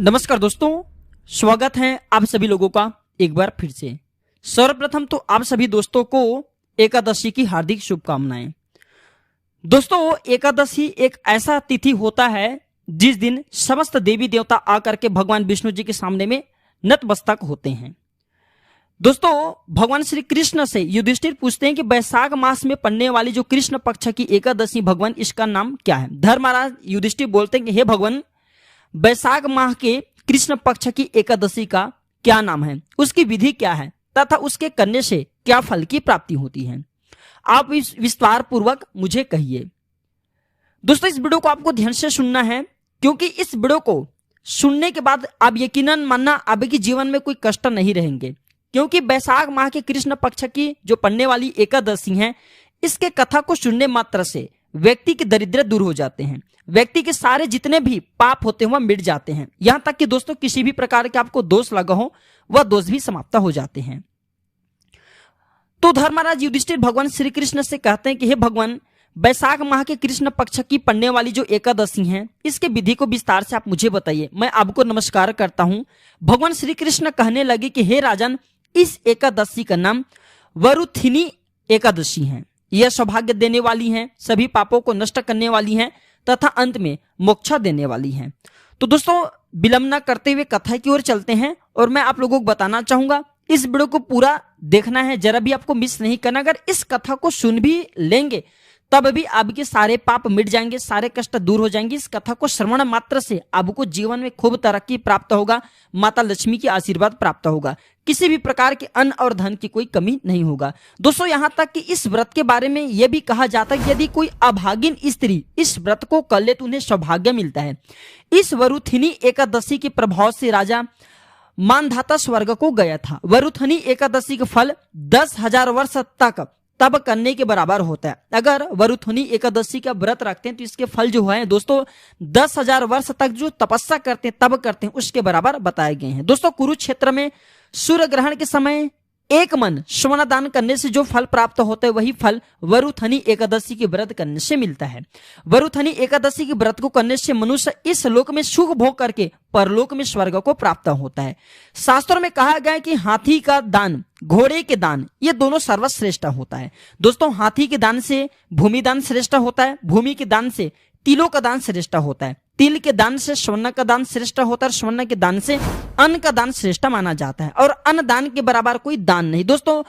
नमस्कार दोस्तों, स्वागत है आप सभी लोगों का एक बार फिर से। सर्वप्रथम तो आप सभी दोस्तों को एकादशी की हार्दिक शुभकामनाएं। दोस्तों, एकादशी एक ऐसा तिथि होता है जिस दिन समस्त देवी देवता आकर के भगवान विष्णु जी के सामने में नतमस्तक होते हैं। दोस्तों, भगवान श्री कृष्ण से युधिष्ठिर पूछते हैं कि वैशाख मास में पड़ने वाली जो कृष्ण पक्ष की एकादशी भगवान, इसका नाम क्या है। धर्मराज युधिष्ठिर बोलते हैं कि हे भगवान, वैशाख माह के कृष्ण पक्ष की एकादशी का क्या नाम है, उसकी विधि क्या है तथा उसके करने से क्या फल की प्राप्ति होती है, आप इस विस्तार पूर्वक मुझे कहिए। दोस्तों, इस वीडियो को आपको ध्यान से सुनना है, क्योंकि इस वीडियो को सुनने के बाद आप यकीनन मानना आपके जीवन में कोई कष्ट नहीं रहेंगे, क्योंकि वैशाख माह के कृष्ण पक्ष की जो पड़ने वाली एकादशी है, इसके कथा को सुनने मात्र से व्यक्ति के दरिद्र दूर हो जाते हैं, व्यक्ति के सारे जितने भी पाप होते हैं वह मिट जाते हैं। यहां तक कि दोस्तों, किसी भी प्रकार के आपको दोष लगा हो वह दोष भी समाप्त हो जाते हैं। तो धर्मराज युधिष्ठिर भगवान श्री कृष्ण से कहते हैं कि हे भगवान, वैशाख माह के कृष्ण पक्ष की पड़ने वाली जो एकादशी है, इसके विधि को विस्तार से आप मुझे बताइए। मैं आपको नमस्कार करता हूं। भगवान श्री कृष्ण कहने लगे कि हे राजन, इस एकादशी का नाम वरुथिनी एकादशी है। यह सौभाग्य देने वाली है, सभी पापों को नष्ट करने वाली है तथा अंत में मोक्ष देने वाली है। तो दोस्तों, विलंब न करते हुए कथा की ओर चलते हैं और मैं आप लोगों को बताना चाहूंगा, इस वीडियो को पूरा देखना है, जरा भी आपको मिस नहीं करना। अगर इस कथा को सुन भी लेंगे तब भी आपके सारे पाप मिट जाएंगे, सारे कष्ट दूर हो जाएंगे। इस कथा को श्रवण मात्र से आपको जीवन में खूब तरक्की प्राप्त होगा, माता लक्ष्मी की आशीर्वाद प्राप्त होगा, किसी भी प्रकार के अन्न और धन की कोई कमी नहीं होगा। दोस्तों, यहाँ तक कि इस व्रत के बारे में यह भी कहा जाता है कि यदि कोई अभागिन स्त्री इस व्रत को कर ले तो उन्हें सौभाग्य मिलता है। इस वरुथिनी एकादशी के प्रभाव से राजा मानधाता स्वर्ग को गया था। वरुथिनी एकादशी का फल 10,000 वर्ष तक तब करने के बराबर होता है। अगर वरुथिनी एकादशी का व्रत रखते हैं तो इसके फल जो है दोस्तों 10,000 वर्ष तक जो तपस्या करते हैं तब करते हैं उसके बराबर बताए गए हैं। दोस्तों, कुरुक्षेत्र में सूर्य ग्रहण के समय एक मन स्वर्ण दान करने से जो फल प्राप्त होता है वही फल वरुथिनी एकादशी के व्रत करने से मिलता है। वरुथिनी एकादशी के व्रत को करने से मनुष्य इस लोक में सुख भोग करके परलोक में स्वर्ग को प्राप्त होता है। शास्त्रों में कहा गया है कि हाथी का दान, घोड़े के दान, ये दोनों सर्वश्रेष्ठ होता है। दोस्तों, हाथी के दान से भूमि दान श्रेष्ठ होता है, भूमि के दान से तिलों का दान श्रेष्ठ होता है, तिल के दान से स्वर्ण का दान श्रेष्ठ होता है, स्वर्ण के दान से अन्न का दान श्रेष्ठ माना जाता है, और अन्न दान के बराबर कोई दान नहीं। दोस्तों,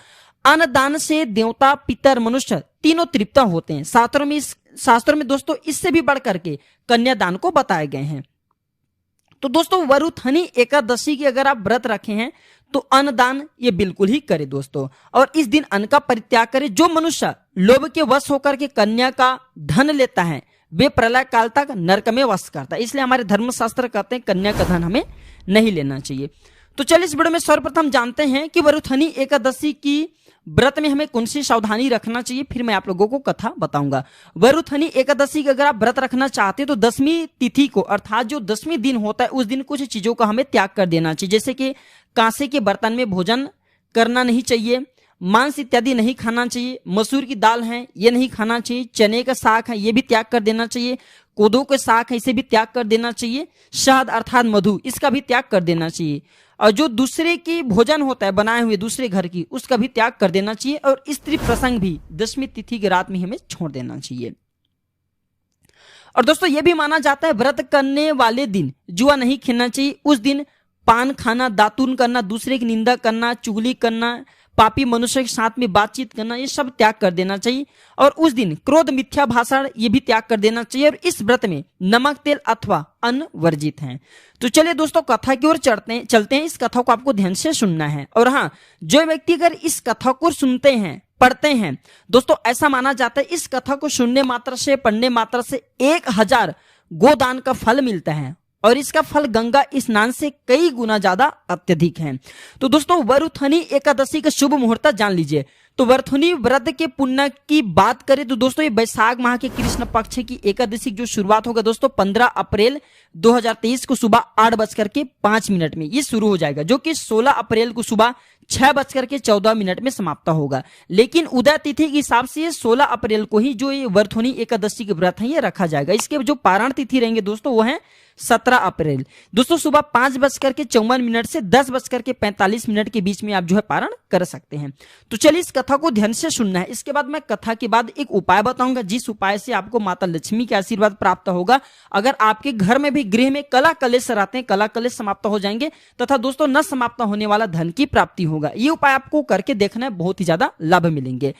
अन्न दान से देवता, पितर, मनुष्य तीनों तृप्त होते हैं। शास्त्रों में दोस्तों इससे भी बढ़ करके कन्यादान को बताए गए हैं। तो दोस्तों, वरुथिनी एकादशी की अगर आप व्रत रखे हैं तो अन्नदान ये बिल्कुल ही करें दोस्तों, और इस दिन अन्न का परित्याग करें। जो मनुष्य लोभ के वश होकर के कन्या का धन लेता है वे प्रलय काल तक नरक में वास करता है। इसलिए हमारे धर्मशास्त्र कहते हैं कन्या का धन हमें नहीं लेना चाहिए। तो चलिए इस वीडियो में सर्वप्रथम जानते हैं कि वरुथिनी एकादशी की व्रत में हमें कौन सी सावधानी रखना चाहिए, फिर मैं आप लोगों को कथा बताऊंगा। वरुथिनी एकादशी का अगर आप व्रत रखना चाहते हैं तो 10वीं तिथि को, अर्थात जो 10वीं दिन होता है उस दिन कुछ चीजों का हमें त्याग कर देना चाहिए, जैसे कि कांसे के बर्तन में भोजन करना नहीं चाहिए, मांस इत्यादि नहीं खाना चाहिए, मसूर की दाल है ये नहीं खाना चाहिए, चने का साग है ये भी त्याग कर देना चाहिए, कोदो के साग है इसे भी त्याग कर देना चाहिए, शहद अर्थात मधु इसका भी त्याग कर देना चाहिए, और जो दूसरे की भोजन होता है बनाए हुए दूसरे घर की उसका भी त्याग कर देना चाहिए, और स्त्री प्रसंग भी 10वीं तिथि की रात में हमें छोड़ देना चाहिए। और दोस्तों, यह भी माना जाता है व्रत करने वाले दिन जुआ नहीं खेलना चाहिए। उस दिन पान खाना, दातून करना, दूसरे की निंदा करना, चुगली करना, पापी मनुष्य के साथ में बातचीत करना, ये सब त्याग कर देना चाहिए। और उस दिन क्रोध, मिथ्या भाषण ये भी त्याग कर देना चाहिए। और इस व्रत में नमक, तेल अथवा अन्न वर्जित हैं। तो चलिए दोस्तों, कथा की ओर चलते हैं। इस कथा को आपको ध्यान से सुनना है। और हाँ, जो व्यक्ति अगर इस कथा को सुनते हैं, पढ़ते हैं दोस्तों, ऐसा माना जाता है इस कथा को सुनने मात्र से, पढ़ने मात्र से 1000 गोदान का फल मिलता है, और इसका फल गंगा स्नान से कई गुना ज्यादा अत्यधिक है। तो दोस्तों, वरुथिनी एकादशी का शुभ मुहूर्त जान लीजिए। तो वरुथिनी व्रत के पुण्य की बात करें तो दोस्तों, ये वैशाख माह के कृष्ण पक्ष की एकादशी की जो शुरुआत होगा दोस्तों 15 अप्रैल 2023 को सुबह 8:05 में ये शुरू हो जाएगा, जो कि 16 अप्रैल को सुबह 6:14 में समाप्त होगा। लेकिन उदय तिथि के हिसाब से 16 अप्रैल को ही जो ये वरुथिनी एकादशी के व्रत है ये रखा जाएगा। इसके जो पारण तिथि रहेंगे दोस्तों वो है 17 अप्रैल दोस्तों सुबह 5:54 से 10:45 के बीच में आप जो है पारण कर सकते हैं। तो चलिए इस कथा को ध्यान से सुनना है। इसके बाद मैं कथा के बाद एक उपाय बताऊंगा, जिस उपाय से आपको माता लक्ष्मी के आशीर्वाद प्राप्त होगा। अगर आपके घर में भी गृह में कला कलेश रहते हैं, कला कलेश समाप्त हो जाएंगे तथा दोस्तों न समाप्त होने वाला धन की प्राप्ति होगा। ये उपाय आपको करके देखना है, बहुत ही ज्यादा लाभ मिलेंगे।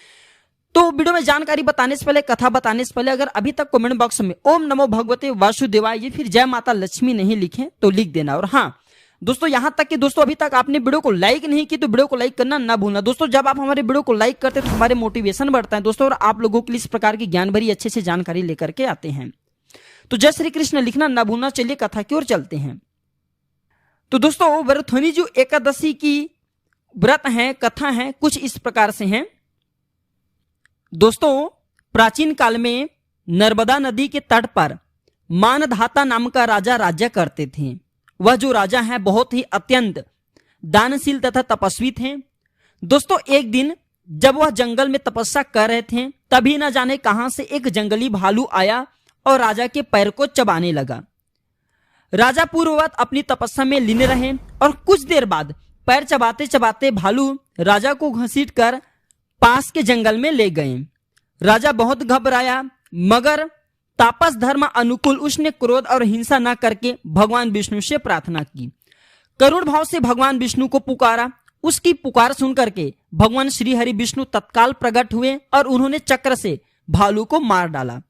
तो वीडियो में जानकारी बताने से पहले, कथा बताने से पहले अगर अभी तक कमेंट बॉक्स में ओम नमो भगवते वासुदेवाय या फिर जय माता लक्ष्मी नहीं लिखे तो लिख देना। और हाँ दोस्तों, यहां तक कि दोस्तों अभी तक आपने वीडियो को लाइक नहीं की तो वीडियो को लाइक करना ना भूलना। दोस्तों जब आप हमारे वीडियो को लाइक करते हैं तो हमारे मोटिवेशन बढ़ता है दोस्तों, और आप लोगों के लिए इस प्रकार की ज्ञान भरी अच्छे से जानकारी लेकर के आते हैं। तो जय श्री कृष्ण लिखना ना भूलना। चलिए कथा की ओर चलते हैं। तो दोस्तों वरुथनी जो एकादशी की व्रत है, कथा है, कुछ इस प्रकार से हैं। दोस्तों प्राचीन काल में नर्मदा नदी के तट पर मानधाता नाम का राजा राज्य करते थे। वह जो राजा है बहुत ही अत्यंत दानशील तथा तपस्वी थे। दोस्तों एक दिन जब वह जंगल में तपस्या कर रहे थे तभी न जाने कहां से एक जंगली भालू आया और राजा के पैर को चबाने लगा। राजा पूर्ववत अपनी तपस्या में लीन रहे और कुछ देर बाद पैर चबाते चबाते भालू राजा को घसीट कर पास के जंगल में ले गए। राजा बहुत घबराया, मगर तापस धर्म अनुकूल उसने क्रोध और हिंसा न करके भगवान विष्णु से प्रार्थना की। करुण भाव से भगवान विष्णु को पुकारा। उसकी पुकार सुनकर के भगवान श्री हरि विष्णु तत्काल प्रकट हुए और उन्होंने चक्र से भालू को मार डाला।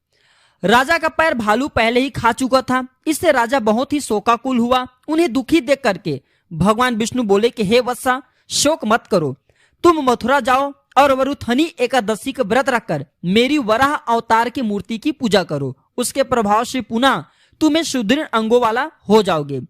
राजा का पैर भालू पहले ही खा चुका था, इससे राजा बहुत ही शोकाकुल हुआ। उन्हें दुखी देख करके भगवान विष्णु बोले कि हे वत्सा, शोक मत करो, तुम मथुरा जाओ और वरुथनी एकादशी का व्रत रखकर मेरी वराह अवतार की मूर्ति की पूजा करो। उसके प्रभाव से पुनः तुम्हें सुदृढ़ अंगों वाला हो जाओगे।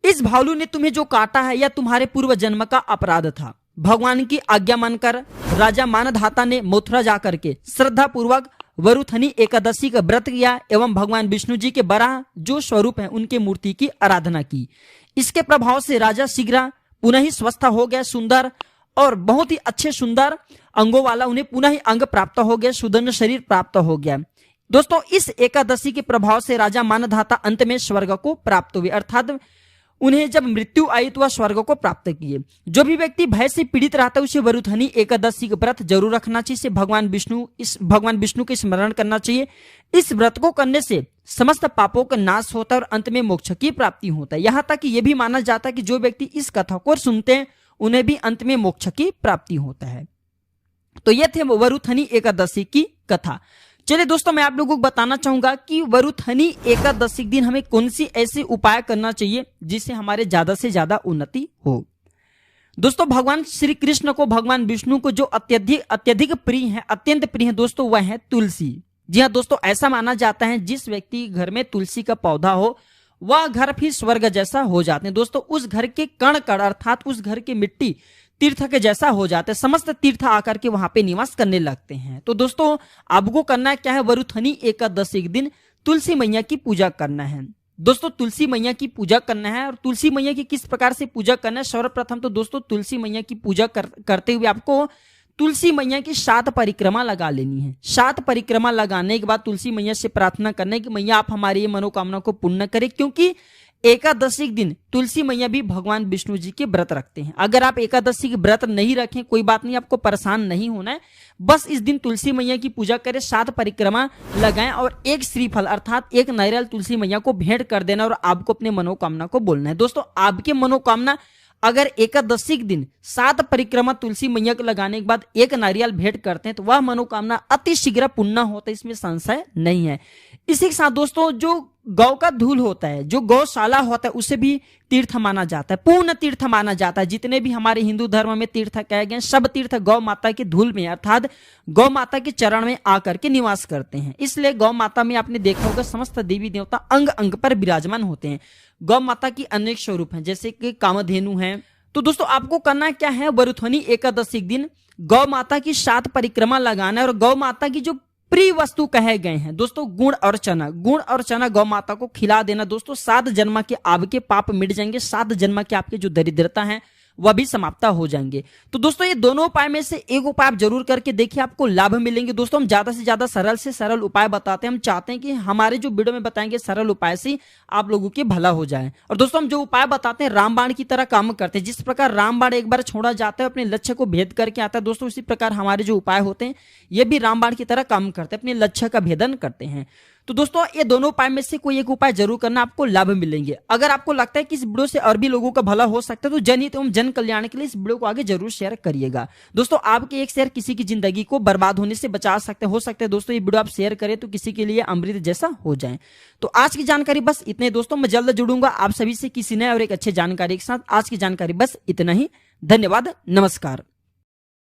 इस भालू ने तुम्हें जो काटा है यह तुम्हारे पूर्व जन्म का अपराध था। भगवान की आज्ञा मानकर राजा मानधाता ने मथुरा जाकर के श्रद्धा पूर्वक वरुथनी एकादशी का व्रत किया एवं भगवान विष्णु जी के वराह जो स्वरूप है उनके मूर्ति की आराधना की। इसके प्रभाव से राजा शीघ्र पुनः ही स्वस्थ हो गया। सुंदर और बहुत ही अच्छे सुंदर अंगों वाला उन्हें पुनः ही अंग प्राप्त हो गया, सुदृढ़ शरीर प्राप्त हो गया। दोस्तों इस एकादशी के प्रभाव से राजा मानधाता अंत में स्वर्ग को प्राप्त हुए, अर्थात उन्हें जब मृत्यु आई तो वह स्वर्ग को प्राप्त किए। जो भी व्यक्ति भय से पीड़ित रहता है उसे वरुथनी एकादशी का व्रत जरूर रखना चाहिए। इसे भगवान विष्णु के स्मरण करना चाहिए। इस व्रत को करने से समस्त पापों का नाश होता है और अंत में मोक्ष की प्राप्ति होता है। यहाँ तक कि यह भी माना जाता है कि जो व्यक्ति इस कथा को सुनते हैं उन्हें भी अंत में मोक्ष की प्राप्ति होता है। तो यह थे वरुथनी एकादशी की कथा। चलिए दोस्तों मैं आप लोगों को बताना चाहूंगा कि वरुथनी एकादशी के दिन हमें कौन सी ऐसे उपाय करना चाहिए जिससे हमारे ज्यादा से ज्यादा उन्नति हो। दोस्तों भगवान श्री कृष्ण को, भगवान विष्णु को जो अत्यधिक प्रिय है, अत्यंत प्रिय है दोस्तों, वह है तुलसी। जी हाँ दोस्तों, ऐसा माना जाता है जिस व्यक्ति घर में तुलसी का पौधा हो वह घर फिर स्वर्ग जैसा हो जाते हैं। दोस्तों उस घर के कण कण अर्थात उस घर की मिट्टी तीर्थ के जैसा हो जाता है। समस्त तीर्थ आकर के वहां पे निवास करने लगते हैं। तो दोस्तों आपको करना क्या है, वरुथनी एकादशी के दिन तुलसी मैया की पूजा करना है। दोस्तों तुलसी मैया की पूजा करना है। और तुलसी मैया की किस प्रकार से पूजा करना है, सर्वप्रथम तो दोस्तों तुलसी मैया की पूजा करते हुए आपको तुलसी मैया की 7 परिक्रमा लगा लेनी है। 7 परिक्रमा लगाने के बाद तुलसी मैया से प्रार्थना करना है कि मैया आप हमारी ये मनोकामना को पूर्ण करें, क्योंकि एकादशी के दिन तुलसी मैया भी भगवान विष्णु जी के व्रत रखते हैं। अगर आप एकादशी के व्रत नहीं रखें कोई बात नहीं, आपको परेशान नहीं होना है। बस इस दिन तुलसी मैया की पूजा करें, 7 परिक्रमा लगाएं और एक श्रीफल अर्थात एक नारियल तुलसी मैया को भेंट कर देना और आपको अपने मनोकामना को बोलना है। दोस्तों आपके मनोकामना अगर एकादशी के दिन 7 परिक्रमा तुलसी मैया को लगाने के बाद एक नारियल भेंट करते हैं तो वह मनोकामना अति शीघ्र पूर्ण होता है, इसमें संशय नहीं है। इसी के साथ दोस्तों जो गौ का धूल होता है, जो गौशाला होता है, उसे भी तीर्थ माना जाता है, पूर्ण तीर्थ माना जाता है। जितने भी हमारे हिंदू धर्म में तीर्थ कहे गए सब तीर्थ गौ माता की धूल में अर्थात गौ माता के चरण में आकर के निवास करते हैं। इसलिए गौ माता में आपने देखा होगा समस्त देवी देवता अंग अंग पर विराजमान होते हैं। गौ माता की अनेक स्वरूप हैं, जैसे कि कामधेनु हैं। तो दोस्तों आपको करना क्या है, वरुथनी एकादशी के दिन गौ माता की 7 परिक्रमा लगाना है और गौ माता की जो प्रिय वस्तु कहे गए हैं दोस्तों गुड़ और चना गौ माता को खिला देना। दोस्तों 7 जन्म के आपके पाप मिट जाएंगे, 7 जन्म के आपके जो दरिद्रता है वह भी समाप्त हो जाएंगे। तो दोस्तों ये दोनों उपाय में से एक उपाय आप जरूर करके देखिए, आपको लाभ मिलेंगे। दोस्तों हम ज्यादा से ज्यादा सरल से सरल उपाय बताते हैं, हम चाहते हैं कि हमारे जो वीडियो में बताएंगे सरल उपाय से आप लोगों के भला हो जाए। और दोस्तों हम जो उपाय बताते हैं रामबाण की तरह काम करते हैं। जिस प्रकार रामबाण एक बार छोड़ा जाता है अपने लक्ष्य को भेद करके आता है, दोस्तों उसी प्रकार हमारे जो उपाय होते हैं ये भी रामबाण की तरह काम करते हैं, अपने लक्ष्य का भेदन करते हैं। तो दोस्तों ये दोनों उपाय में से कोई एक उपाय जरूर करना, आपको लाभ मिलेंगे। अगर आपको लगता है कि इस वीडियो से और भी लोगों का भला हो सकता है तो जनहित एवं जन कल्याण के लिए इस वीडियो को आगे जरूर शेयर करिएगा। दोस्तों आपके एक शेयर किसी की जिंदगी को बर्बाद होने से बचा सकते हो सकते हैं। दोस्तों ये वीडियो आप शेयर करें तो किसी के लिए अमृत जैसा हो जाए। तो आज की जानकारी बस इतने दोस्तों, मैं जल्द जुड़ूंगा आप सभी से किसी नए और एक अच्छे जानकारी के साथ। आज की जानकारी बस इतना ही, धन्यवाद, नमस्कार।